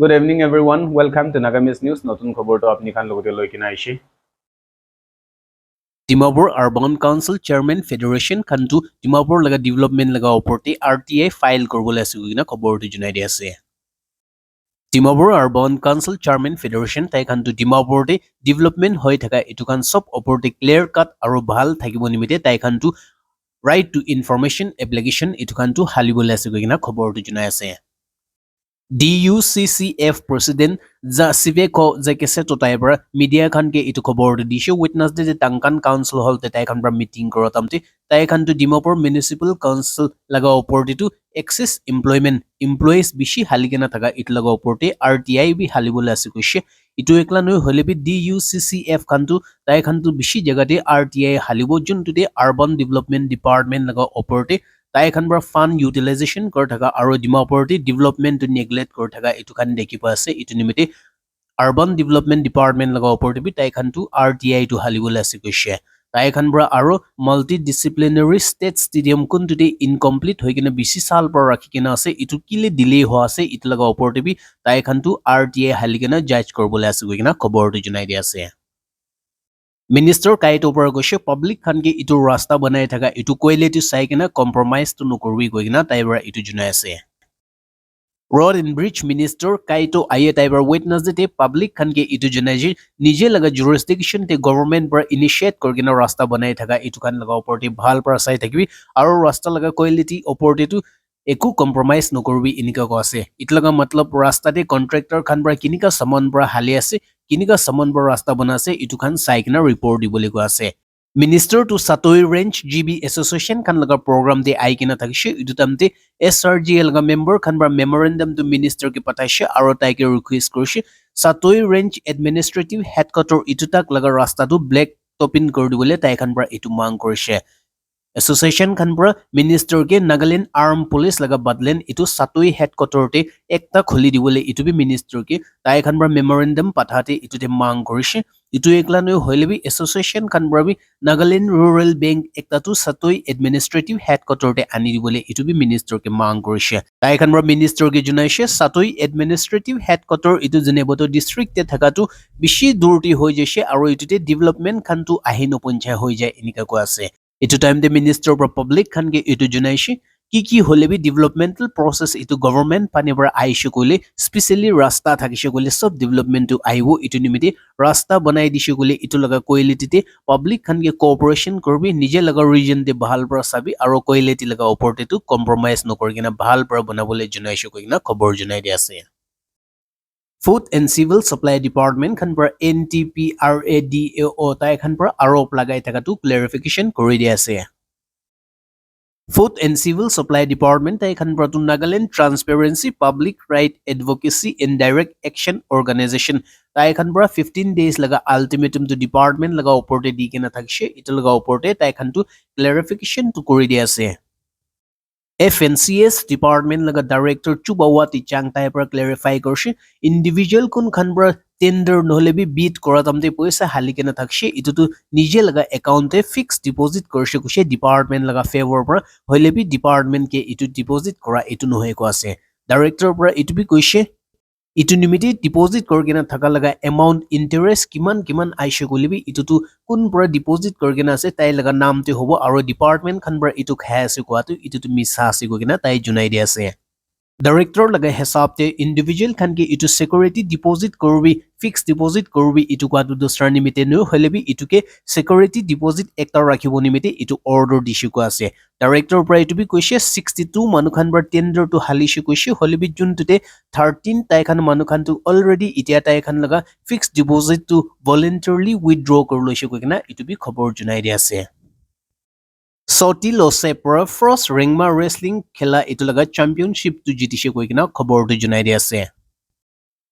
Good evening, everyone. Welcome to Nagamis News. নতুন খবৰটো আপুনি খান লগতে লৈ কিনে আহিছে। Dimapur Urban Council Chairman Federation Khantu Dimapur laga development laga oporti RTA file korbole asugina khobortu junai di ase. Dimapur Urban Council Chairman Federation tai khantu Dimapur te development hoi thaka etu kan sob oporti clear cut aru bhal thakibo nimite tai khantu right to information application etu khantu halibole asugina khobortu junai ase. DUCCF President Siveko Zakese to Tibra Media Kanke itu khobor di show witness de Tankan Council Hall te tai kanbra meeting korotamti tai kan to Dimapur Municipal Council laga oporti to access employment employees bishi haligena thaga it laga oporti RTI bi halibole asikushi itu ekla noi holebi DUCCF kantu tai kantu bishi jagate RTI halibo juntu de Urban Development Department laga oporti tai khanbra fund utilization kor thaka aro Dimapur development to neglect kor thaka etu khan dekhi pa ase etu nimite Urban Development Department laga opor bi tai khan tu RTI to halibole ase koise tai khanbra aro multidisciplinary state stadium kun today incomplete hoikena bisi sal par rakhikena ase etu kile delay ho ase etu laga opor bi tai khan tu RTI haligena judge korbole ase koina khobor tu junai di ase Minister Kaito Paragoshe public khange itu rasta banai thaka itu quality sai kena compromise to nokorwi goina taibra itu junai ase Road and Bridge Minister Kaito Aye taibar witness de public khange itu junai ji nije laga jurisdiction te government par initiate korgina rasta banai thaka itu khan laga oporti bhal par sai thakbi aro rasta laga quality oporti tu eku compromise nokorbi inika ko ase itlaga matlab rasta de contractor khan bra kinika saman bra hali ase kinika saman bra rasta banase itu khan saikna report dibole ko ase Minister to Satoi Range GB Association khan laga program de aikina thakishe itu tamte SRGL laga member khan bra memorandum to minister ke pataishe aro tai ke request korishe Satoi Range administrative headquarter itu tak laga rasta tu black topin kor dibole tai khan bra itu mang korishe Association Khanbra Minister ke Nagaland Armed Police laga badlen itu Satoi headquarter te ekta kholi dibole itu bi minister ke tai khanbra memorandum pathate itu te mang korise itu ekla noi hoilebi Association Khanbra bi Nagaland Rural Bank ekta tu Satoi administrative headquarter te ani dibole itu bi minister ke mang korise tai khanbra minister ke junaise Satoi administrative headquarter itu Jeneboto district te thakatu bishi durti hoi jese aro itu te development khan tu ahino ponchai hoi jay enika ko ase Itu time the Minister of Public khan ge itu junaishi ki holebi developmental process itu government panibra aishu kole specially rasta thakishe kole sob development to aiwo itu nimite rasta banai dishe kole itu laga quality te public khan ge cooperation korbi nije laga region de bahal pra sabi aro quality laga oporte tu compromise nokorgina bahal pra banabole junaishu koina khobor junai di ase Food and Civil Supply Department khan par NTPRADAO tai khan par arop lagai thaka tu clarification kori di ase Food and Civil Supply Department tai khan par tu Nagaland Transparency Public Right Advocacy and Direct Action Organization tai khan par 15 days laga ultimatum to department laga oporte di kena thakse itu laga oporte tai khan tu clarification tu kori di ase FNCS Department laga Director Chubawati Changtai para clarify korse individual kun khanbra tender nohlebi bid koratamte paisa halikena thakse itutu nije laga account e fixed deposit korse kushe department laga favor para hoilebi department ke itu deposit kora itu nohe ko ase director para itu bi koise itu nimite deposit korgena thaka laga amount interest kiman aishe kolibi itu tu kun pura deposit korgena ase tai laga naam te hobo aro department khan bra itu kha ase ko atu itu tu misa ase kogena tai junai di ase Director laga hesab te individual khan ke itu security deposit korbi fixed deposit korbi itu kwa du dosra nimite no holebi itu ke security deposit ekta rakhibo nimite itu order dishu ko ase director pra itu bi koise 62 manu khan bar tender to halishi koise holebi jun tute 13 tai khan manu khan tu already itia tai khan laga fixed deposit to voluntarily withdraw korloise ko kena itu bi khobor junai di ase Soti Lose Pro Frost Ringma Wrestling khela itu laga championship tu jitishe koikina khobor tu junai di ase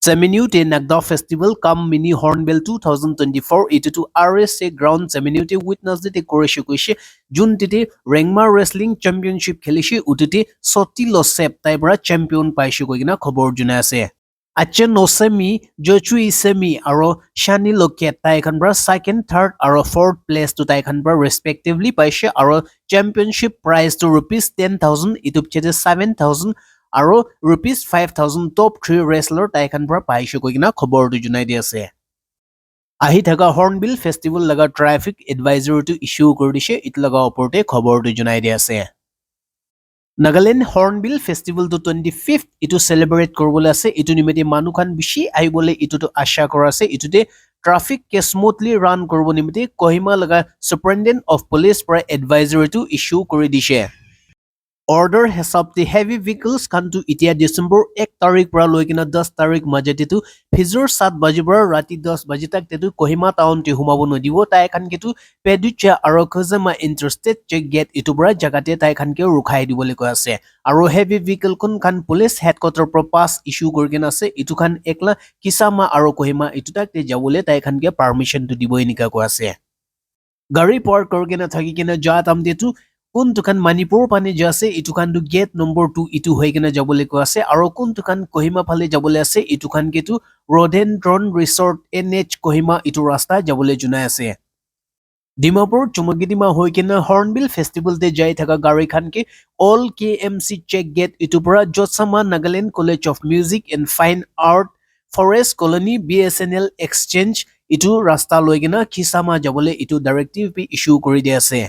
Seminute Nagda Festival Come Mini Hornbill 2024 itu tu RSA Ground Seminute witness de koreshe koishe jun tite Ringma Wrestling Championship khelishi utite Soti Lose taibra champion paishe koikina khobor junai ase Ache Nosemi, Jochu Isemi, aro Shani Loket Taikanbra second, third, aro fourth place to Taikanbra respectively paishe aro championship prize to rupees 10,000 itup chete 7,000 আৰু ₹5,000 top 3 ৰেছলাৰ তাইখান পৰা পাইছো কৈ কিনা খবৰটো জনাই দি আছে আহি থকা হৰ্নবিল ফেষ্টিভেল লগা ট্ৰাফিক এডভাইজৰীটো ইস্যু কৰি দিছে ইটো লগা ওপৰতে খবৰটো জনাই দি আছে নাগালেণ্ড হৰ্নবিল ফেষ্টিভেলটো 25th ইটো সেলিব্ৰেট কৰিবলৈ আছে ইটো নিমিত্তে মানুহখান বেছি আহিবলৈ ইটোটো আশা কৰা আছে ইটোতে ট্ৰাফিক কে স্মুথলি ৰান কৰিব নিমিত্তে কহিমা লগা সুপাৰিনটেণ্ডেণ্ট অফ পুলিচ পৰা এডভাইজৰীটো ইস্যু কৰি দিছে অৰ্ডাৰ হেচাবতে হেভি ভেহিকলছ খানটো এতিয়া ডিচেম্বৰ 1 তাৰিখ পৰা লৈ কিনা 10 তাৰিখ মাজতেটো ফিজৰ 7 বাজিৰ পৰা ৰাতি 10 বাজি তাক তেটো কহিমা টাউনতে সোমাব নদিব তাই খানকেটো পেডুচা আৰু খজমা ইণ্টাৰষ্টেট চেক গেট ইটো পৰা জাগাতে তাই খানকে ৰখাই দিবলৈ কৈ আছে আৰু হেভি ভেহিকল খান পুলিচ হেডকোৱাৰ্টাৰ পৰা পাছ ইস্যু কৰি কিনা আছে ইটো খান একলা কিসামা আৰু কহিমা ইটো তাক যাবলৈ তাই খানকে পাৰমিশনটো দিব এনেকা কৈ আছে গাড়ী পাৰ্ক কৰি কিনা থাকি কিনা যা তামতেটো কোন দুকান মণিপুৰ পানী যে আছে ইটো খানটো গেট নম্বৰ 2 ইটো হৈ কিনে যাবলৈ কৈ আছে আৰু কোন দুকান কহিমা ফালে যাবলৈ আছে ইটো খান কেটো ৰডেনড্ৰন ৰিসৰ্ট NH কহিমা ইটো ৰাস্তা যাবলৈ জনাই আছে ডিমাপুৰ চুমগিডিমা হৈ কিনে হৰ্নবিল ফেষ্টিভেলতে যাই থকা গাড়ী খানকে অল KMC চেক গেট ইটো পৰা Jotsoma Nagaland college of music and fine art forest colony BSNL exchange ইটো ৰাস্তা লৈ কিনে খিসামা যাবলৈ ইটো ডাইৰেক্টিভ ইস্যু কৰি দি আছে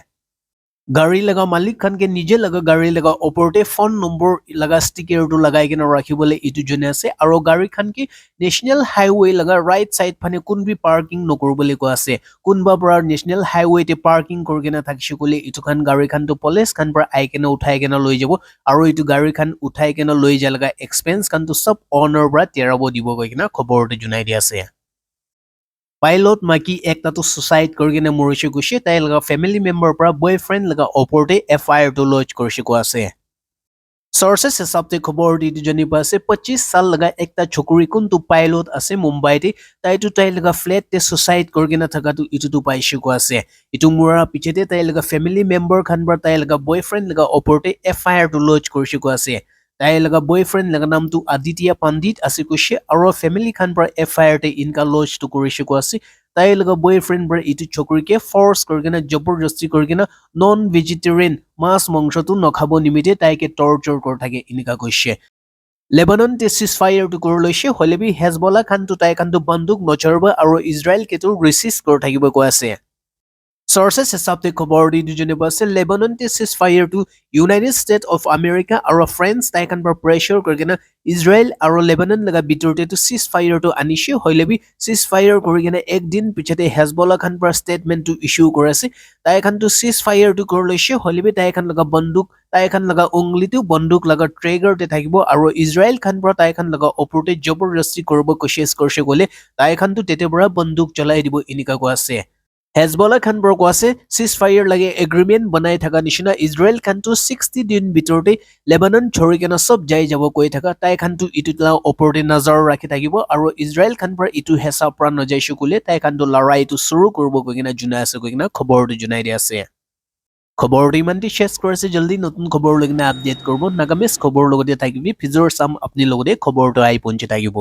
গাড়ী লগা মালিক খানকে নিজে লগা গাড়ী লগা ওপৰতে ফোন নম্বৰ লগা ষ্টিকাৰটো লগাই কিনে ৰাখিবলৈ ইটো জনে আছে আৰু গাড়ী খানকে নেশ্যনেল হাইৱে লগা ৰাইট সাইড ফানে কোনবি পাৰ্কিং নকৰিবলৈ কৈ আছে কোনবা পৰা নেশ্যনেল হাইৱেতে পাৰ্কিং কৰি কিনে থাকিছে কলে ইটো খান গাড়ী খানটো পুলিচ খান পৰা আই কিনে উঠাই কিনে লৈ যাব আৰু ইটো গাড়ী খান উঠাই কিনে লৈ যা লগা এক্সপেন্স খানটো সব অনাৰ পৰা তেৰাব দিব কৈ কিনে খবৰটো জনাই দি আছে পাইলট মাকি একটাটো সুসাইড কৰি কিনে মৰিছে গৈছে তাই লগা ফেমিলি মেম্বাৰ পৰা বয়ফ্ৰেণ্ড লগা ওপৰতে FIR টো লজ কৰিছে কৈ আছে সোর্সেস হিসাবতে খবর দি জনি পাছে 25 সাল লগা একটা ছকুরি কোনটো পাইলট আছে মুম্বাইতে তাইটো তাই লগা ফ্ল্যাট তে সুসাইড কৰি কিনে থাকাটো ইটো পাইছে কৈ আছে ইটো মুৰা পিছতে তাই লগা ফেমিলি মেম্বাৰ খানবাৰ তাই লগা বয়ফ্ৰেণ্ড লগা ওপৰতে FIR টো লজ কৰিছে কৈ আছে তাই লগা বয়ফ্ৰেণ্ড লগা নামটো আদিত্য পণ্ডিত আছে কৈছে আৰু ফেমিলি খান পৰা FIR তে ইনকা লজ টো কৰিছে কৈ আছে তাই লগা বয়ফ্ৰেণ্ড পৰা ইটো ছকুৰিকে ফৰ্স কৰি কিনে জবৰদস্তি কৰি কিনে নন ভেজিটেৰিয়ান মাছ মাংসটো নখাব নিমিতে তাইকে টৰ্চাৰ কৰি থাকে ইনকা কৈছে লেবানন তে সিজফায়াৰ টো কৰি লৈছে হলেবি হেজবলা খানটো তাই খানটো বন্দুক নচৰব আৰু ইজৰাইল কেটো ৰিচিভ কৰি থাকিব কৈ আছে সোৰ্সেস হিসাবতে খবৰ দি দুজনে পাছে লেবানন তে সিজফায়াৰ টো ইউনাইটেড ষ্টেট অফ আমেৰিকা আৰু ফ্ৰান্স তাই খান পৰা প্ৰেছাৰ কৰি কিনে ইজৰাইল আৰু লেবানন লগা ভিতৰতে টো সিজফায়াৰ টো আনিছে হলেবি সিজফায়াৰ কৰি কিনে একদিন পিছতে হেজবলা খান পৰা ষ্টেটমেন্ট টো ইস্যু কৰিছে তাই খানটো সিজফায়াৰ টো কৰি লৈছে হলেবি তাই খান লগা বন্দুক তাই খান লগা উংলিটো বন্দুক লগা ট্ৰেগাৰতে থাকিব আৰু ইজৰাইল খান পৰা তাই খান লগা ওপৰতে জবৰদস্তি কৰিব কোশিশ কৰিছে গলে তাই খানটো তেতে পৰা বন্দুক চলাই দিব ইনিকা কৈ আছে হেজবলা খান পৰা কৈ আছে সিজফায়াৰ লাগে এগ্ৰিমেন্ট বনাই থকা নিচিনা ইজৰাইল খানটো 60 দিন ভিতৰতে লেবানন ছৰি কেনে সব যাই যাব কৈ থকা তাই খানটো ইটো ওপৰতে নজৰ ৰাখি থাকিব আৰু ইজৰাইল খান পৰা ইটো হেচা পৰা নজাইছো কলে তাই খানটো লৰাইটো শুৰু কৰিব কৈ কিনা জুনাই আছে কৈ কিনা খবৰটো জনাই দি আছে খবৰটো ইমানটি শেষ কৰিছে জলদি নতুন খবৰ লৈ কিনে আপডেট কৰিব নাগামিজ খবৰ লগতে থাকিবি ফিজৰ চাম আপুনি লগতে খবৰটো আই পঞ্চি থাকিব